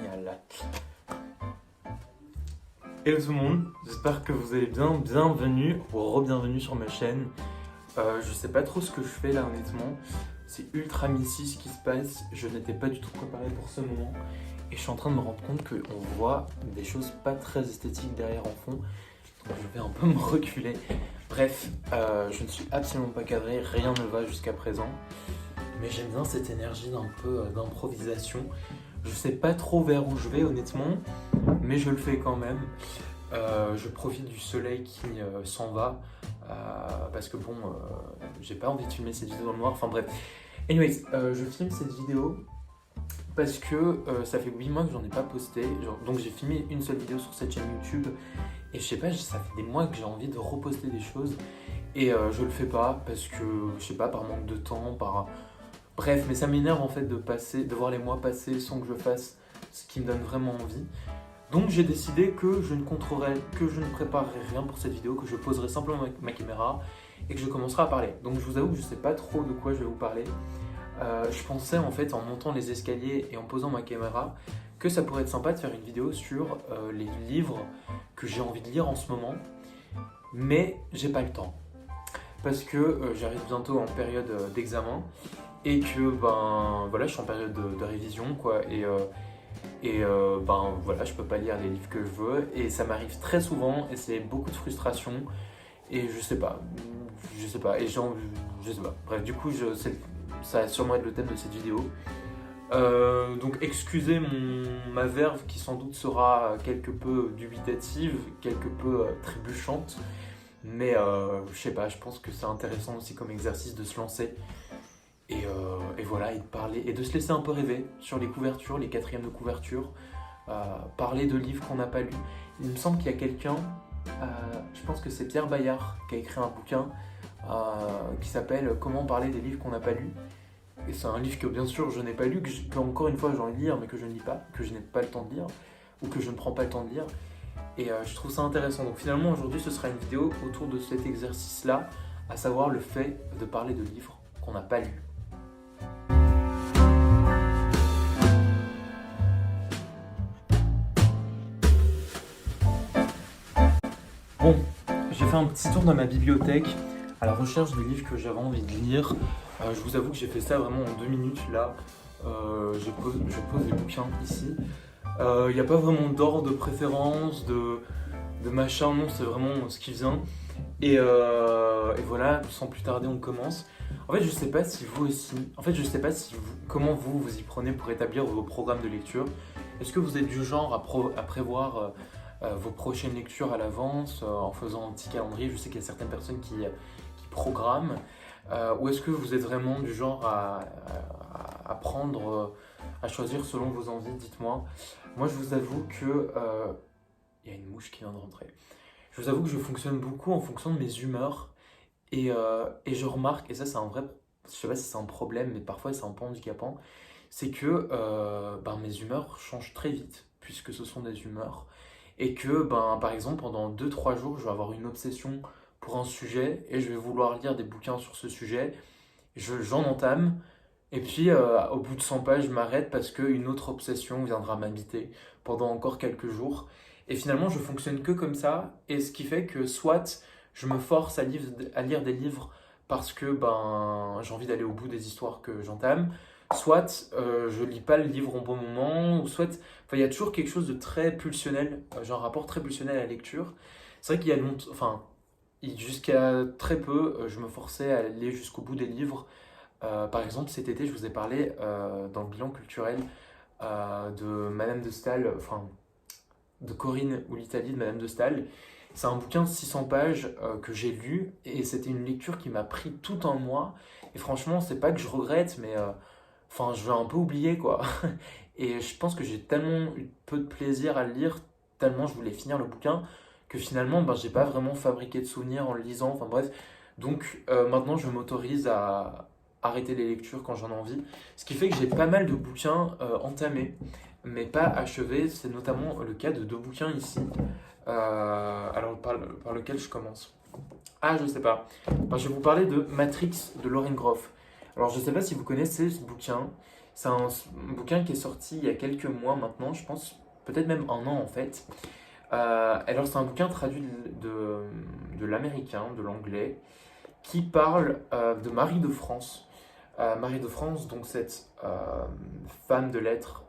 Génial. Hello tout le monde, j'espère que vous allez bien, bienvenue ou re-bienvenue sur ma chaîne. Je sais pas trop ce que je fais là honnêtement, c'est ultra messy ce qui se passe, je n'étais pas du tout préparé pour ce moment et je suis en train de me rendre compte qu'on voit des choses pas très esthétiques derrière en fond, donc je vais un peu me reculer. Bref, je ne suis absolument pas cadré, rien ne va jusqu'à présent, mais j'aime bien cette énergie d'un peu d'improvisation. Je sais pas trop vers où je vais honnêtement, mais je le fais quand même. Je profite du soleil qui s'en va parce que bon, j'ai pas envie de filmer cette vidéo dans le noir. Enfin bref. Anyways, je filme cette vidéo parce que ça fait 8 mois que j'en ai pas posté. Donc j'ai filmé une seule vidéo sur cette chaîne YouTube et je sais pas, ça fait des mois que j'ai envie de reposter des choses et je le fais pas parce que je sais pas, par manque de temps, par bref, mais ça m'énerve en fait de voir les mois passer sans que je fasse ce qui me donne vraiment envie. Donc j'ai décidé que je ne préparerai rien pour cette vidéo, que je poserai simplement ma caméra et que je commencerai à parler. Donc je vous avoue que je ne sais pas trop de quoi je vais vous parler. Je pensais en fait en montant les escaliers et en posant ma caméra que ça pourrait être sympa de faire une vidéo sur les livres que j'ai envie de lire en ce moment. Mais j'ai pas le temps. Parce que j'arrive bientôt en période d'examen et que ben voilà, je suis en période de révision quoi et ben voilà, je peux pas lire les livres que je veux et ça m'arrive très souvent et c'est beaucoup de frustration et je sais pas et je sais pas. Bref, du coup, ça va sûrement être le thème de cette vidéo. Donc excusez ma verve qui sans doute sera quelque peu dubitative, quelque peu trébuchante, mais je sais pas, je pense que c'est intéressant aussi comme exercice de se lancer. Et voilà, et de parler, et de se laisser un peu rêver sur les couvertures, les quatrièmes de couverture, parler de livres qu'on n'a pas lus. Il me semble qu'il y a quelqu'un, je pense que c'est Pierre Bayard, qui a écrit un bouquin qui s'appelle « Comment parler des livres qu'on n'a pas lus ». Et c'est un livre que bien sûr je n'ai pas lu, que encore une fois j'ai envie de lire, mais que je ne lis pas, que je n'ai pas le temps de lire, ou que je ne prends pas le temps de lire. Et je trouve ça intéressant. Donc finalement aujourd'hui ce sera une vidéo autour de cet exercice-là, à savoir le fait de parler de livres qu'on n'a pas lus. Bon, j'ai fait un petit tour dans ma bibliothèque à la recherche des livres que j'avais envie de lire. Je vous avoue que j'ai fait ça vraiment en 2 minutes là. Je pose les bouquins ici. Il n'y a pas vraiment d'ordre de préférence, de machin, non, c'est vraiment ce qui vient. Et voilà, sans plus tarder, on commence. En fait, je sais pas si vous aussi, comment vous y prenez pour établir vos programmes de lecture. Est-ce que vous êtes du genre à prévoir vos prochaines lectures à l'avance en faisant un petit calendrier? Je sais qu'il y a certaines personnes qui programment. Ou est-ce que vous êtes vraiment du genre à prendre, à choisir selon vos envies? Dites-moi. Moi, je vous avoue que il y a une mouche qui vient de rentrer. Je vous avoue que je fonctionne beaucoup en fonction de mes humeurs et je remarque, et ça c'est un vrai, je sais pas si c'est un problème, mais parfois c'est un peu handicapant, c'est que mes humeurs changent très vite puisque ce sont des humeurs et que par exemple pendant 2-3 jours je vais avoir une obsession pour un sujet et je vais vouloir lire des bouquins sur ce sujet, j'en entame et puis au bout de 100 pages je m'arrête parce qu'une autre obsession viendra m'habiter pendant encore quelques jours. Et finalement, je fonctionne que comme ça, et ce qui fait que soit je me force à lire des livres parce que j'ai envie d'aller au bout des histoires que j'entame, soit je lis pas le livre au bon moment, ou soit, il y a toujours quelque chose de très pulsionnel, j'ai un rapport très pulsionnel à la lecture. C'est vrai qu'il y a jusqu'à très peu, je me forçais à aller jusqu'au bout des livres. Par exemple, cet été, je vous ai parlé dans le bilan culturel de Madame de Staël, de Corinne ou l'Italie de Madame de Staël. C'est un bouquin de 600 pages que j'ai lu et c'était une lecture qui m'a pris tout un mois. Et franchement, c'est pas que je regrette, mais je vais un peu oublier quoi. Et je pense que j'ai tellement eu peu de plaisir à le lire, tellement je voulais finir le bouquin, que finalement, j'ai pas vraiment fabriqué de souvenirs en le lisant. Enfin bref, donc maintenant, je m'autorise à arrêter les lectures quand j'en ai envie. Ce qui fait que j'ai pas mal de bouquins entamés mais pas achevé. C'est notamment le cas de 2 bouquins ici. Alors par lequel je commence. Ah, je sais pas. Je vais vous parler de Matrix de Lauren Groff. Alors je sais pas si vous connaissez ce bouquin. C'est un bouquin qui est sorti il y a quelques mois maintenant, je pense, peut-être même un an en fait. Alors c'est un bouquin traduit de l'américain, de l'anglais, qui parle de Marie de France. Marie de France, donc cette femme de lettres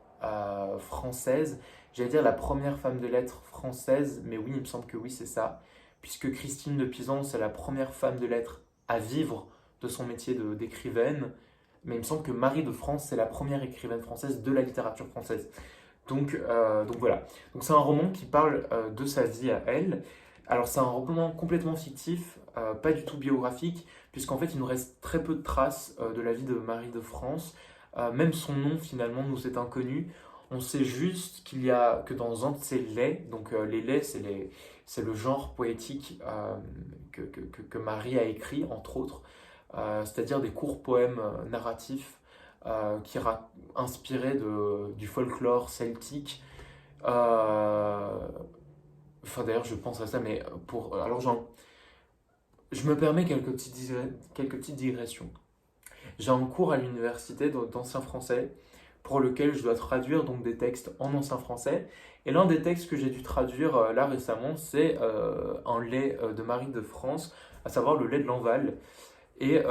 française, j'allais dire la première femme de lettres française, mais oui, il me semble que oui, c'est ça, puisque Christine de Pizan, c'est la première femme de lettres à vivre de son métier d'écrivaine, mais il me semble que Marie de France, c'est la première écrivaine française de la littérature française. Donc voilà. Donc c'est un roman qui parle de sa vie à elle. Alors c'est un roman complètement fictif, pas du tout biographique, puisqu'en fait il nous reste très peu de traces de la vie de Marie de France. Même son nom finalement nous est inconnu. On sait juste que dans un de ses laits, donc les laits c'est le genre poétique que Marie a écrit entre autres, c'est-à-dire des courts poèmes narratifs qui inspirés du folklore celtique. Enfin d'ailleurs je pense à ça, mais alors je me permets quelques petites digressions. J'ai un cours à l'université d'ancien français pour lequel je dois traduire donc des textes en ancien français. Et l'un des textes que j'ai dû traduire là récemment, c'est un lait de Marie de France, à savoir le lait de Lanval. Et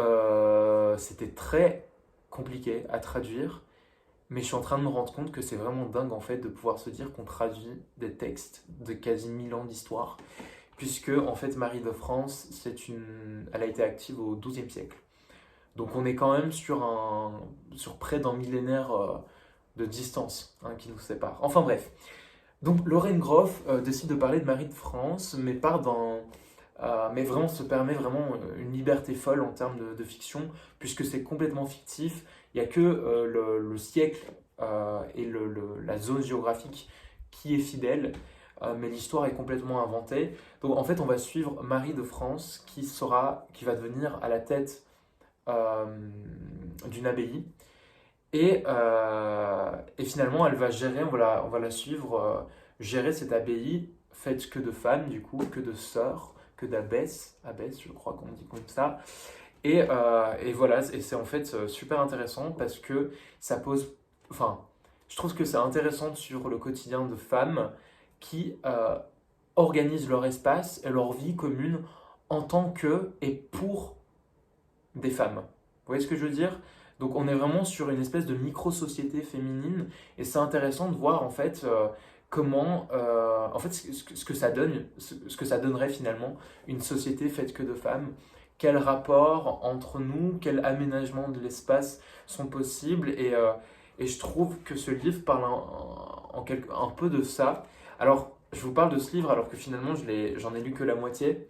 c'était très compliqué à traduire, mais je suis en train de me rendre compte que c'est vraiment dingue en fait de pouvoir se dire qu'on traduit des textes de quasi 1000 ans d'histoire, puisque en fait Marie de France, elle a été active au XIIe siècle. Donc on est quand même sur près d'un millénaire de distance qui nous sépare. Enfin bref. Donc Lorraine Groff décide de parler de Marie de France, mais mais vraiment se permet vraiment une liberté folle en termes de fiction, puisque c'est complètement fictif. Il n'y a que le siècle et la zone géographique qui est fidèle, mais l'histoire est complètement inventée. Donc en fait, on va suivre Marie de France qui va devenir à la tête d'une abbaye. Et finalement, elle va gérer, on va la suivre, gérer cette abbaye faite que de femmes, du coup, que de sœurs, que d'abbesses, je crois qu'on dit comme ça. Et voilà, et c'est en fait super intéressant parce que ça pose. Enfin, je trouve que c'est intéressant sur le quotidien de femmes qui organisent leur espace et leur vie commune en tant que et pour des femmes. Vous voyez ce que je veux dire? Donc on est vraiment sur une espèce de micro-société féminine et c'est intéressant de voir en fait comment, en fait ce que ça donne, ce que ça donnerait finalement une société faite que de femmes. Quel rapport entre nous, quel aménagement de l'espace sont possibles et je trouve que ce livre parle un peu de ça. Alors je vous parle de ce livre alors que finalement j'en ai lu que la moitié.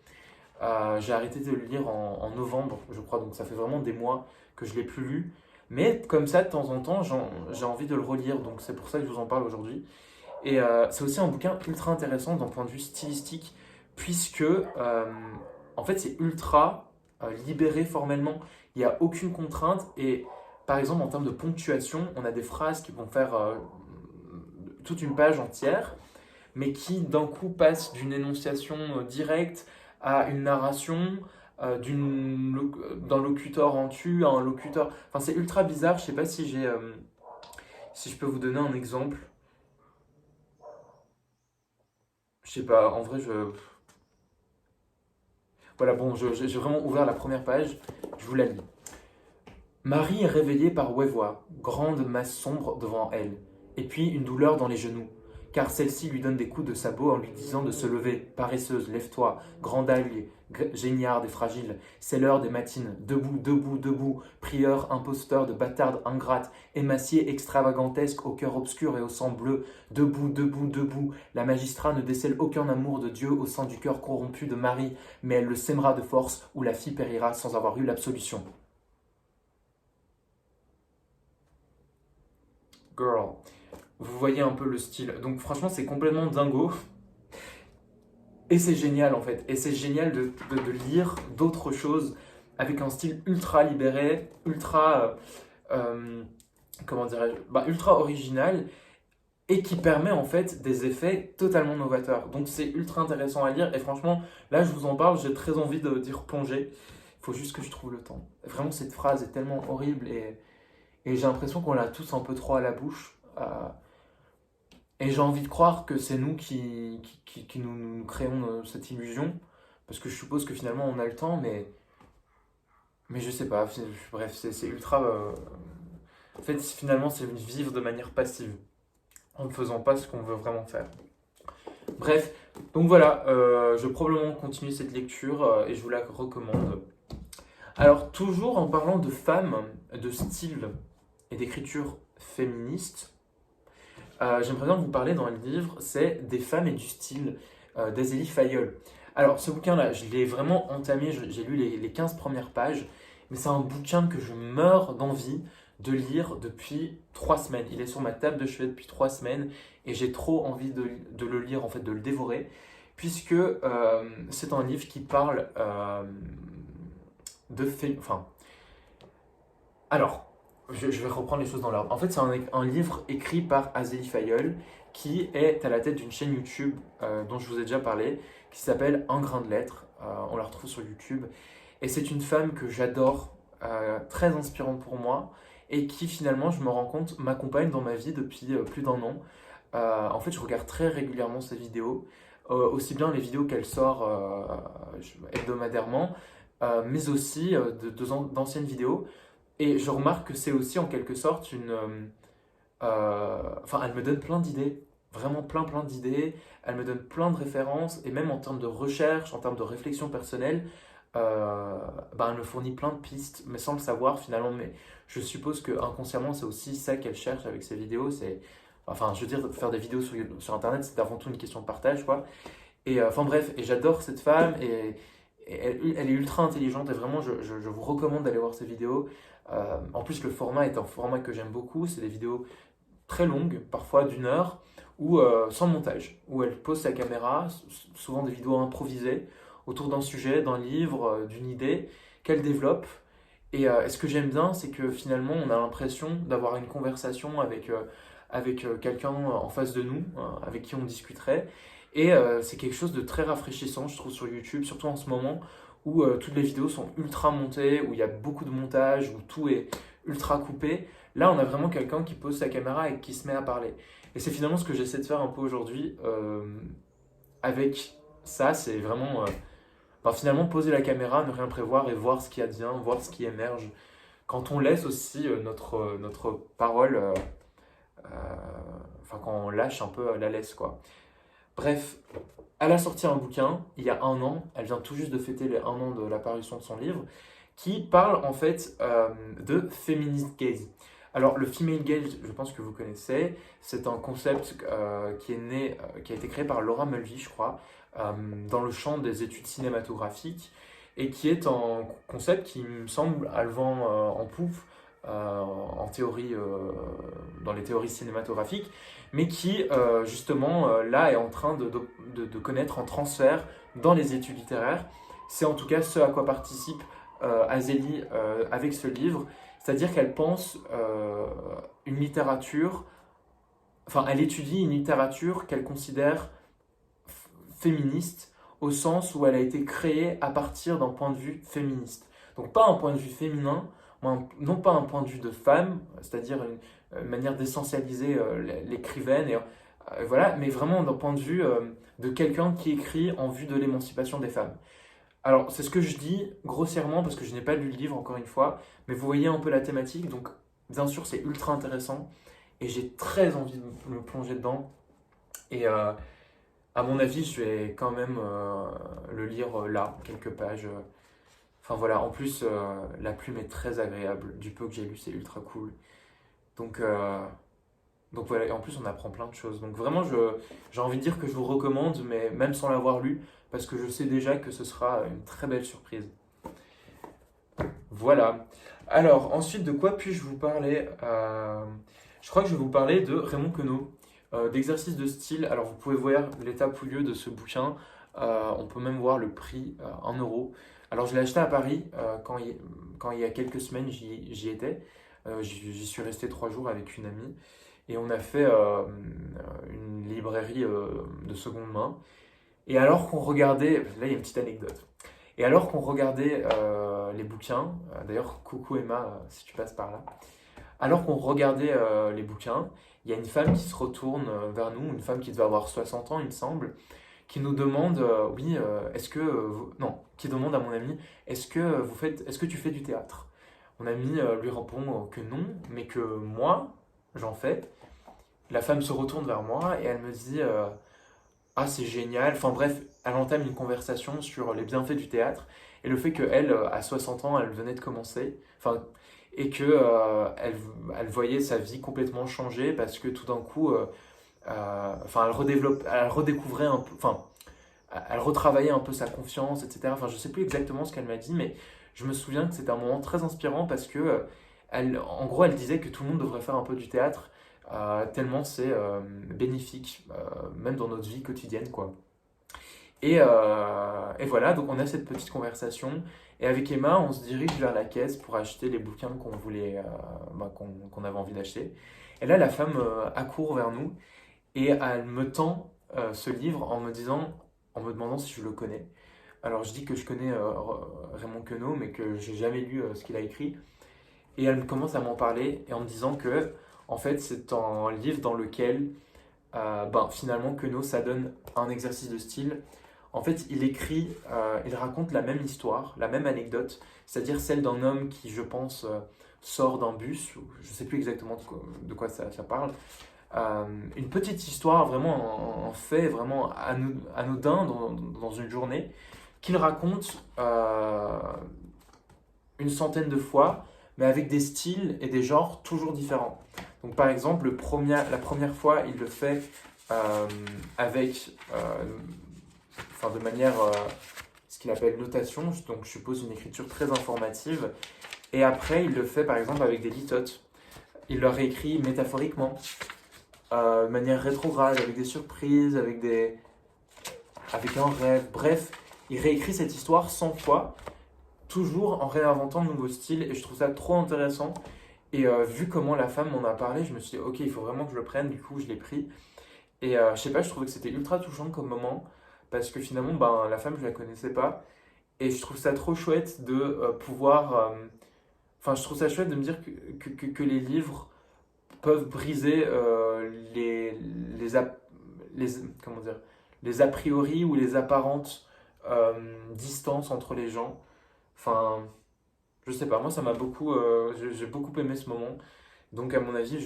J'ai arrêté de le lire en novembre, je crois, donc ça fait vraiment des mois que je ne l'ai plus lu. Mais comme ça, de temps en temps, j'ai envie de le relire, donc c'est pour ça que je vous en parle aujourd'hui. Et c'est aussi un bouquin ultra intéressant d'un point de vue stylistique, puisque en fait c'est ultra libéré formellement. Il n'y a aucune contrainte et par exemple en termes de ponctuation, on a des phrases qui vont faire toute une page entière, mais qui d'un coup passent d'une énonciation directe à une narration, d'un locuteur en tu à un locuteur. Enfin, c'est ultra bizarre. Je sais pas si je peux vous donner un exemple. Je sais pas, en vrai, voilà, bon, j'ai vraiment ouvert la première page. Je vous la lis. Marie est réveillée par Wevois, grande masse sombre devant elle, et puis une douleur dans les genoux, car celle-ci lui donne des coups de sabot en lui disant de se lever. Paresseuse, lève-toi, grand allié, géniarde et fragile, c'est l'heure des matines, debout, debout, debout, prieur, imposteur de bâtarde ingrate, émacié, extravagantesque, au cœur obscur et au sang bleu, debout, debout, debout, la magistrat ne décèle aucun amour de Dieu au sein du cœur corrompu de Marie, mais elle le sèmera de force, ou la fille périra sans avoir eu l'absolution. Girl. Vous voyez un peu le style. Donc franchement, c'est complètement dingo. Et c'est génial en fait. Et c'est génial de lire d'autres choses avec un style ultra libéré, comment dirais-je, ultra original et qui permet en fait des effets totalement novateurs. Donc c'est ultra intéressant à lire et franchement, là je vous en parle, j'ai très envie d'y replonger. Il faut juste que je trouve le temps. Vraiment, cette phrase est tellement horrible et j'ai l'impression qu'on l'a tous un peu trop à la bouche. Et j'ai envie de croire que c'est nous qui nous créons cette illusion, parce que je suppose que finalement on a le temps, mais je sais pas, bref, c'est ultra... En fait, finalement, c'est vivre de manière passive, en ne faisant pas ce qu'on veut vraiment faire. Bref, donc voilà, je vais probablement continuer cette lecture et je vous la recommande. Alors, toujours en parlant de femmes, de style et d'écriture féministe, j'aimerais bien vous parler dans le livre, c'est Des femmes et du style d'Azélie Fayol. Alors, ce bouquin-là, je l'ai vraiment entamé, j'ai lu les 15 premières pages, mais c'est un bouquin que je meurs d'envie de lire depuis 3 semaines. Il est sur ma table de chevet depuis 3 semaines et j'ai trop envie de le lire, en fait, de le dévorer, puisque c'est un livre qui parle enfin, alors, je vais reprendre les choses dans l'ordre. En fait, c'est un livre écrit par Azélie Fayol qui est à la tête d'une chaîne YouTube dont je vous ai déjà parlé, qui s'appelle Un grain de lettres. On la retrouve sur YouTube. Et c'est une femme que j'adore, très inspirante pour moi, et qui finalement, je me rends compte, m'accompagne dans ma vie depuis plus d'1 an. En fait, je regarde très régulièrement ses vidéos, aussi bien les vidéos qu'elle sort hebdomadairement, mais aussi d'anciennes vidéos. Et je remarque que c'est aussi en quelque sorte enfin, elle me donne plein d'idées, vraiment plein d'idées. Elle me donne plein de références, et même en termes de recherche, en termes de réflexion personnelle, ben, elle me fournit plein de pistes, mais sans le savoir finalement. Mais je suppose que inconsciemment, c'est aussi ça qu'elle cherche avec ses vidéos. Enfin, je veux dire, faire des vidéos sur Internet, c'est avant tout une question de partage, quoi. Et enfin bref, et j'adore cette femme, et elle est ultra intelligente, et vraiment, je vous recommande d'aller voir ses vidéos. En plus, le format est un format que j'aime beaucoup. C'est des vidéos très longues, parfois d'1 heure, ou sans montage, où elle pose sa caméra, souvent des vidéos improvisées, autour d'un sujet, d'un livre, d'une idée qu'elle développe. Et ce que j'aime bien, c'est que finalement, on a l'impression d'avoir une conversation avec quelqu'un en face de nous, avec qui on discuterait. Et c'est quelque chose de très rafraîchissant, je trouve, sur YouTube, surtout en ce moment, où toutes les vidéos sont ultra montées, où il y a beaucoup de montage, où tout est ultra coupé. Là, on a vraiment quelqu'un qui pose sa caméra et qui se met à parler. Et c'est finalement ce que j'essaie de faire un peu aujourd'hui avec ça, c'est vraiment enfin, finalement poser la caméra, ne rien prévoir et voir ce qui advient, voir ce qui émerge. Quand on laisse aussi notre parole, euh, enfin quand on lâche un peu la laisse, quoi. Bref, elle a sorti un bouquin il y a 1 an, elle vient tout juste de fêter les 1 an de l'apparition de son livre, qui parle en fait de feminist gaze. Alors le female gaze, je pense que vous connaissez, c'est un concept qui est né, qui a été créé par Laura Mulvey, je crois, dans le champ des études cinématographiques, et qui est un concept qui me semble a le vent en poupe en théorie, dans les théories cinématographiques, mais qui justement là est en train de connaître un transfert dans les études littéraires. C'est en tout cas ce à quoi participe Azélie avec ce livre, c'est-à-dire qu'elle pense une littérature, enfin elle étudie une littérature qu'elle considère féministe, au sens où elle a été créée à partir d'un point de vue féministe. Donc pas un point de vue féminin, non pas un point de vue de femme, c'est-à-dire une manière d'essentialiser l'écrivaine, et voilà, mais vraiment d'un point de vue de quelqu'un qui écrit en vue de l'émancipation des femmes. Alors c'est ce que je dis grossièrement parce que je n'ai pas lu le livre encore une fois, mais vous voyez un peu la thématique, donc bien sûr c'est ultra intéressant et j'ai très envie de me plonger dedans. Et à mon avis, je vais quand même le lire là, quelques pages. Enfin voilà, en plus, la plume est très agréable. Du peu que j'ai lu, c'est ultra cool. Donc, donc voilà, et en plus, on apprend plein de choses. Donc vraiment, j'ai envie de dire que je vous recommande, mais même sans l'avoir lu, parce que je sais déjà que ce sera une très belle surprise. Voilà. Alors, ensuite, de quoi puis-je vous parler Je crois que je vais vous parler de Raymond Queneau, d'exercice de style. Alors, vous pouvez voir l'état pouilleux de ce bouquin. On peut même voir le prix, 1 euro. Alors, je l'ai acheté à Paris quand il y a quelques semaines, j'y étais. J'y suis resté 3 jours avec une amie. Et on a fait une librairie de seconde main. Et alors qu'on regardait, là il y a une petite anecdote. Et alors qu'on regardait les bouquins, d'ailleurs coucou Emma si tu passes par là, Alors qu'on regardait les bouquins, il y a une femme qui se retourne vers nous, une femme qui devait avoir 60 ans, il me semble, qui nous demande, oui, est-ce que, non, qui demande à mon ami, est-ce que tu fais du théâtre? Mon ami lui répond que non, mais que moi, j'en fais. La femme se retourne vers moi et elle me dit, ah, c'est génial. Enfin bref, elle entame une conversation sur les bienfaits du théâtre et le fait qu'elle, à 60 ans, elle venait de commencer. Enfin, et que elle voyait sa vie complètement changer parce que tout d'un coup, enfin, elle redécouvrait un peu, enfin, elle retravaillait un peu sa confiance, etc. Enfin, je sais plus exactement ce qu'elle m'a dit, mais je me souviens que c'était un moment très inspirant parce que, en gros, elle disait que tout le monde devrait faire un peu du théâtre, tellement c'est bénéfique, même dans notre vie quotidienne, quoi. Et voilà, donc on a cette petite conversation. Et avec Emma, on se dirige vers la caisse pour acheter les bouquins qu'on voulait, qu'on avait envie d'acheter. Et là, la femme accourt vers nous et elle me tend ce livre en me disant, en me demandant si je le connais. Alors je dis que je connais Raymond Queneau, mais que j'ai jamais lu ce qu'il a écrit. Et elle commence à m'en parler et en me disant que, en fait, c'est un livre dans lequel, finalement, Queneau, ça donne un exercice de style. En fait, il raconte la même histoire, la même anecdote, c'est-à-dire celle d'un homme qui, je pense, sort d'un bus, je ne sais plus exactement de quoi ça parle. Une petite histoire, vraiment un fait vraiment anodin dans une journée, qu'il raconte une centaine de fois, mais avec des styles et des genres toujours différents. Donc par exemple, la première fois, il le fait avec, de manière, ce qu'il appelle notation, donc je suppose une écriture très informative. Et après, il le fait par exemple avec des litotes. Il leur réécrit métaphoriquement, de manière rétrograde, avec des surprises, avec un rêve. Bref, il réécrit cette histoire 100 fois, toujours en réinventant de nouveaux styles, et je trouve ça trop intéressant. Et vu comment la femme m'en a parlé, je me suis dit, ok, il faut vraiment que je le prenne, du coup je l'ai pris. Et je sais pas, je trouvais que c'était ultra touchant comme moment, parce que finalement, la femme, je la connaissais pas, et je trouve ça trop chouette de pouvoir... Enfin, je trouve ça chouette de me dire que les livres peuvent briser les, comment dire, les a priori ou les apparentes distances entre les gens. Enfin, je sais pas, moi ça m'a beaucoup, j'ai beaucoup aimé ce moment. Donc à mon avis,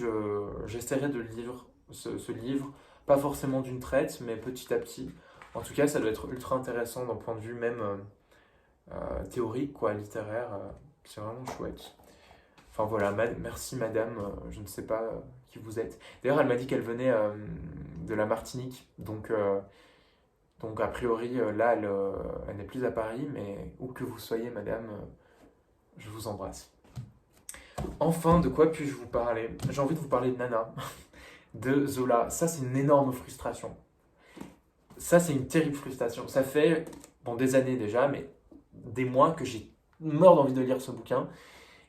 j'essaierai de lire ce livre, pas forcément d'une traite, mais petit à petit. En tout cas, ça doit être ultra intéressant d'un point de vue même théorique, quoi, littéraire. C'est vraiment chouette. Enfin voilà, merci madame, je ne sais pas qui vous êtes. D'ailleurs, elle m'a dit qu'elle venait de la Martinique, donc a priori, là, elle n'est plus à Paris, mais où que vous soyez, madame, je vous embrasse. Enfin, de quoi puis-je vous parler? J'ai envie de vous parler de Nana, de Zola. Ça, c'est une énorme frustration. Ça, c'est une terrible frustration. Ça fait, bon, des années déjà, mais des mois que j'ai mort d'envie de lire ce bouquin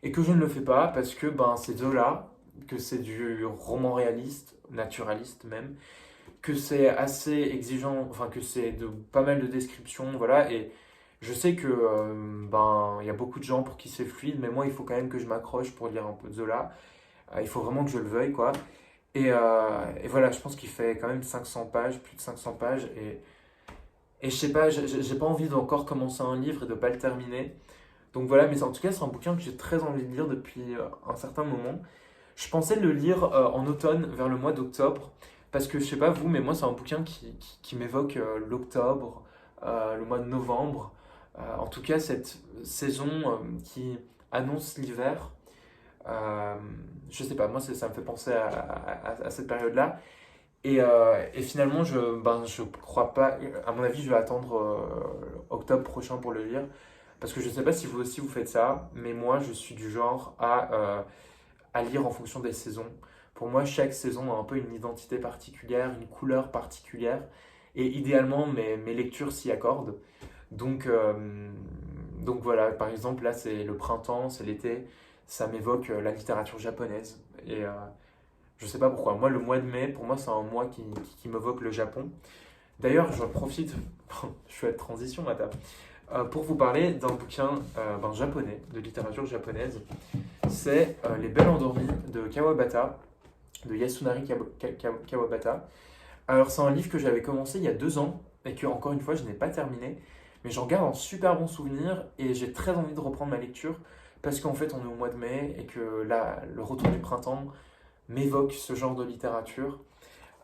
et que je ne le fais pas parce que c'est Zola, que c'est du roman réaliste, naturaliste même, que c'est assez exigeant, enfin que c'est de pas mal de descriptions, voilà, et je sais que il y a beaucoup de gens pour qui c'est fluide, mais moi il faut quand même que je m'accroche pour lire un peu de Zola. Il faut vraiment que je le veuille, quoi. Et voilà, je pense qu'il fait quand même 500 pages, plus de 500 pages, et je sais pas, j'ai pas envie d'encore commencer un livre et de pas le terminer. Donc voilà, mais en tout cas, c'est un bouquin que j'ai très envie de lire depuis un certain moment. Je pensais le lire en automne, vers le mois d'octobre, parce que je sais pas vous, mais moi, c'est un bouquin qui m'évoque l'octobre, le mois de novembre. En tout cas, cette saison qui annonce l'hiver. Euh, je sais pas, moi, ça me fait penser à cette période-là. Et finalement, je crois pas. À mon avis, je vais attendre octobre prochain pour le lire. Parce que je sais pas si vous aussi vous faites ça, mais moi, je suis du genre à lire en fonction des saisons. Pour moi, chaque saison a un peu une identité particulière, une couleur particulière. Et idéalement, mes lectures s'y accordent. Donc, euh, donc voilà, par exemple, là, c'est le printemps, c'est l'été. Ça m'évoque la littérature japonaise. Et je sais pas pourquoi. Moi, le mois de mai, pour moi, c'est un mois qui m'évoque le Japon. D'ailleurs, je profite, je fais de transition, madame. pour vous parler d'un bouquin japonais, de littérature japonaise. C'est Les Belles Endormies de Kawabata, de Yasunari Kawabata. Alors c'est un livre que j'avais commencé il y a 2 ans et que encore une fois je n'ai pas terminé, mais j'en garde un super bon souvenir et j'ai très envie de reprendre ma lecture parce qu'en fait on est au mois de mai et que là le retour du printemps m'évoque ce genre de littérature.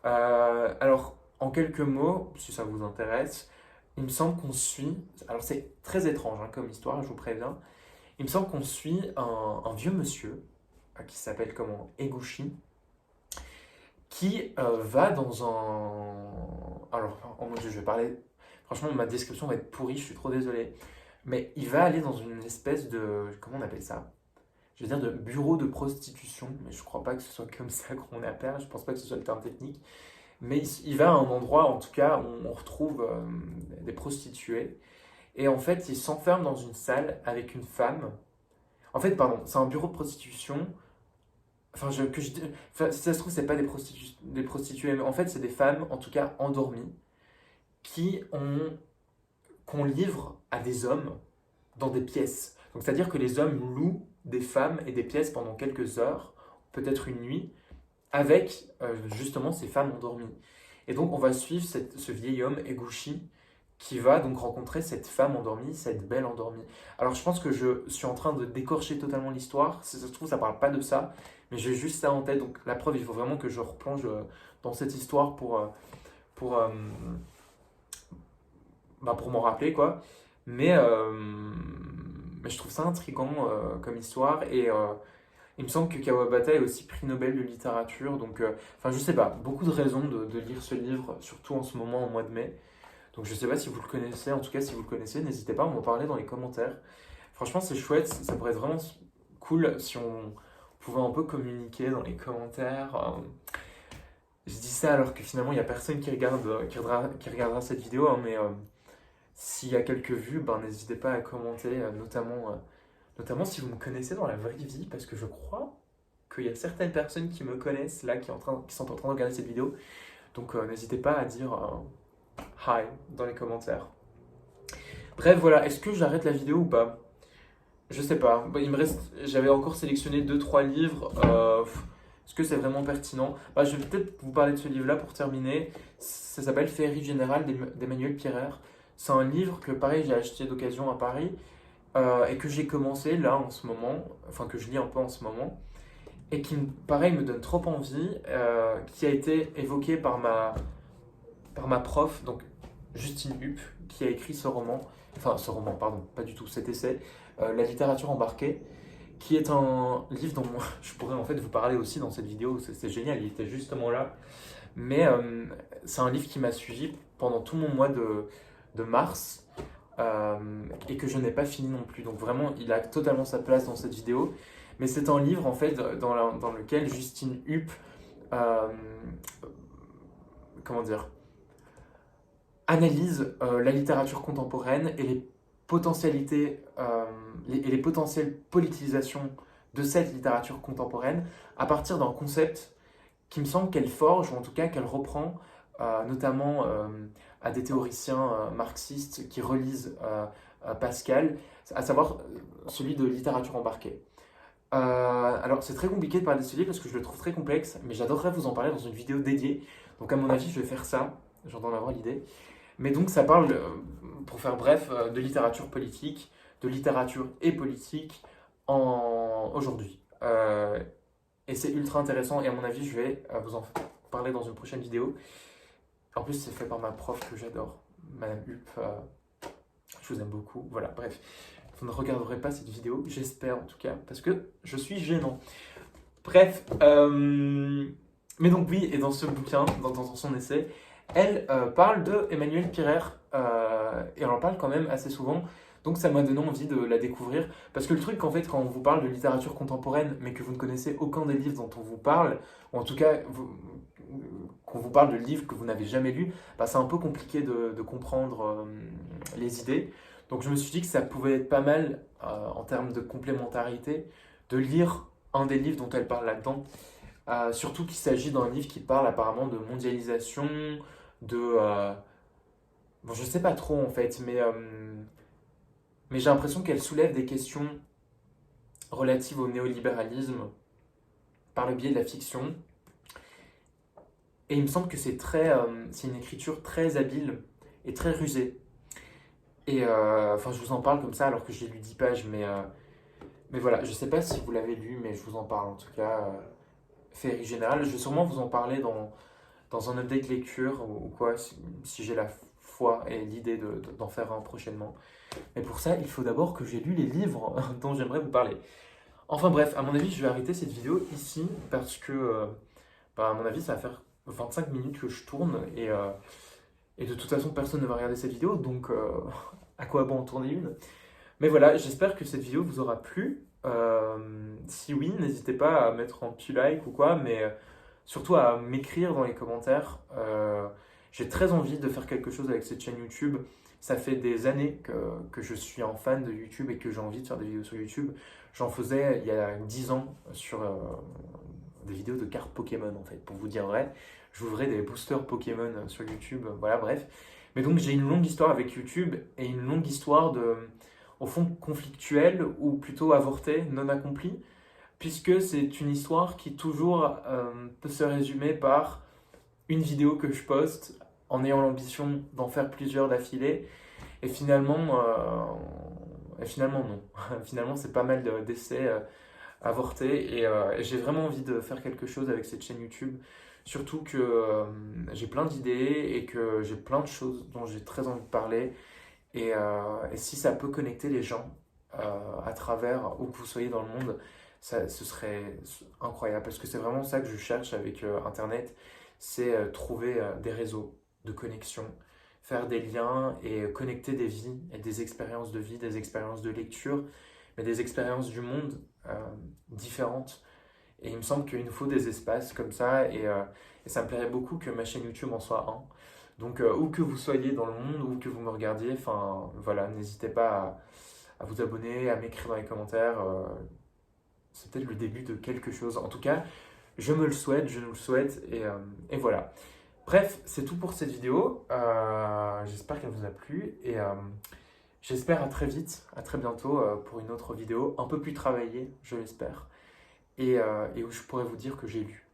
Alors en quelques mots, si ça vous intéresse, il me semble qu'on suit, alors c'est très étrange comme histoire, je vous préviens, il me semble qu'on suit un vieux monsieur qui s'appelle comment Eguchi, qui va dans un... Alors, oh mon Dieu, je vais parler... Franchement, ma description va être pourrie, je suis trop désolé. Mais il va aller dans une espèce de... Comment on appelle ça? Je vais dire de bureau de prostitution, mais je crois pas que ce soit comme ça qu'on appelle, je pense pas que ce soit le terme technique. Mais il va à un endroit, en tout cas, où on retrouve des prostituées. Et en fait, il s'enferme dans une salle avec une femme. En fait, pardon, c'est un bureau de prostitution. Enfin, si ça se trouve, c'est pas des prostituées, mais en fait, c'est des femmes, en tout cas endormies, qui ont, qu'on livre à des hommes dans des pièces. Donc, c'est-à-dire que les hommes louent des femmes et des pièces pendant quelques heures, peut-être une nuit, avec justement ces femmes endormies. Et donc, on va suivre ce vieil homme, Eguchi, qui va donc rencontrer cette femme endormie, cette belle endormie. Alors je pense que je suis en train de décorcher totalement l'histoire, si ça se trouve ça parle pas de ça, mais j'ai juste ça en tête, donc la preuve il faut vraiment que je replonge dans cette histoire pour, euh, pour m'en rappeler quoi. Mais, euh, mais je trouve ça intriguant comme histoire et il me semble que Kawabata est aussi prix Nobel de littérature, donc enfin je sais pas, beaucoup de raisons de lire ce livre, surtout en ce moment, en mois de mai. Donc je sais pas si vous le connaissez, en tout cas si vous le connaissez, n'hésitez pas à m'en parler dans les commentaires. Franchement c'est chouette, ça pourrait être vraiment cool si on pouvait un peu communiquer dans les commentaires. Je dis ça alors que finalement il n'y a personne qui regardera cette vidéo, mais s'il y a quelques vues, n'hésitez pas à commenter, notamment si vous me connaissez dans la vraie vie, parce que je crois qu'il y a certaines personnes qui me connaissent là, qui sont en train de regarder cette vidéo. Donc n'hésitez pas à dire hi dans les commentaires. Bref, voilà, est-ce que j'arrête la vidéo ou pas? Je sais pas. Il me reste, j'avais encore sélectionné 2 3 livres. Est-ce que c'est vraiment pertinent? Je vais peut-être vous parler de ce livre-là pour terminer. Ça s'appelle Féerie générale d'Emmanuel Pierrer. C'est un livre que, pareil, j'ai acheté d'occasion à Paris et que j'ai commencé là en ce moment, enfin que je lis un peu en ce moment, et qui, pareil, me donne trop envie, qui a été évoqué par ma prof, donc Justine Hupp, qui a écrit pardon, pas du tout, cet essai, La littérature embarquée, qui est un livre dont je pourrais en fait vous parler aussi dans cette vidéo, c'est génial, il était justement là, mais c'est un livre qui m'a suivi pendant tout mon mois de mars, et que je n'ai pas fini non plus, donc vraiment il a totalement sa place dans cette vidéo, mais c'est un livre en fait dans lequel Justine Hupp, comment dire, analyse la littérature contemporaine et les potentialités et les potentielles politisations de cette littérature contemporaine à partir d'un concept qui me semble qu'elle forge, ou en tout cas qu'elle reprend, notamment à des théoriciens marxistes qui relisent Pascal, à savoir celui de littérature embarquée. Alors c'est très compliqué de parler de ce livre parce que je le trouve très complexe, mais j'adorerais vous en parler dans une vidéo dédiée. Donc à mon avis je vais faire ça, j'en ai avoir l'idée. Mais donc ça parle, pour faire bref, de littérature politique, de littérature et politique aujourd'hui. Et c'est ultra intéressant et à mon avis je vais vous en parler dans une prochaine vidéo. En plus c'est fait par ma prof que j'adore, Madame Hupp. Je vous aime beaucoup. Voilà, bref. Vous ne regarderez pas cette vidéo, j'espère en tout cas, parce que je suis gênant. Bref, mais donc oui, et dans ce bouquin, dans son essai, elle parle de Emmanuel Pierrer, et elle en parle quand même assez souvent, donc ça m'a donné envie de la découvrir, parce que le truc en fait, quand on vous parle de littérature contemporaine, mais que vous ne connaissez aucun des livres dont on vous parle, ou en tout cas qu'on vous parle de livres que vous n'avez jamais lus, c'est un peu compliqué de comprendre les idées. Donc je me suis dit que ça pouvait être pas mal en termes de complémentarité de lire un des livres dont elle parle là-dedans. Surtout qu'il s'agit d'un livre qui parle apparemment de mondialisation, de... bon, je sais pas trop en fait, mais mais j'ai l'impression qu'elle soulève des questions relatives au néolibéralisme par le biais de la fiction. Et il me semble que c'est une écriture très habile et très rusée. Et enfin, je vous en parle comme ça alors que j'ai lu 10 pages, mais voilà, je sais pas si vous l'avez lu, mais je vous en parle en tout cas. Féerie générale, je vais sûrement vous en parler dans un update lecture ou quoi, si j'ai la foi et l'idée d'en faire un prochainement. Mais pour ça, il faut d'abord que j'ai lu les livres dont j'aimerais vous parler. Enfin bref, à mon avis, je vais arrêter cette vidéo ici parce que, bah, à mon avis, ça va faire 25 minutes que je tourne et de toute façon, personne ne va regarder cette vidéo, donc à quoi bon en tourner une? Mais voilà, j'espère que cette vidéo vous aura plu. Si oui, n'hésitez pas à mettre un petit like ou quoi, mais surtout à m'écrire dans les commentaires. J'ai très envie de faire quelque chose avec cette chaîne YouTube. Ça fait des années que je suis un fan de YouTube et que j'ai envie de faire des vidéos sur YouTube. J'en faisais il y a 10 ans sur des vidéos de cartes Pokémon en fait, pour vous dire vrai. J'ouvrais des boosters Pokémon sur YouTube, voilà, bref. Mais donc j'ai une longue histoire avec YouTube et une longue histoire au fond conflictuelle ou plutôt avortée, non accomplie, puisque c'est une histoire qui toujours peut se résumer par une vidéo que je poste en ayant l'ambition d'en faire plusieurs d'affilée, et finalement non. Finalement c'est pas mal d'essais avortés, et j'ai vraiment envie de faire quelque chose avec cette chaîne YouTube, surtout que j'ai plein d'idées et que j'ai plein de choses dont j'ai très envie de parler. Et si ça peut connecter les gens à travers où que vous soyez dans le monde, ce serait incroyable. Parce que c'est vraiment ça que je cherche avec Internet, c'est trouver des réseaux de connexion, faire des liens et connecter des vies et des expériences de vie, des expériences de lecture, mais des expériences du monde différentes. Et il me semble qu'il nous faut des espaces comme ça, et ça me plairait beaucoup que ma chaîne YouTube en soit un. Donc, où que vous soyez dans le monde, où que vous me regardiez, enfin voilà, n'hésitez pas à vous abonner, à m'écrire dans les commentaires. C'est peut-être le début de quelque chose. En tout cas, je me le souhaite, je nous le souhaite, et voilà. Bref, c'est tout pour cette vidéo. J'espère qu'elle vous a plu, et j'espère à très vite, à très bientôt pour une autre vidéo, un peu plus travaillée, je l'espère, et où je pourrais vous dire que j'ai lu.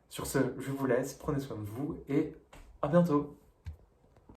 Sur ce, je vous laisse, prenez soin de vous, et à bientôt!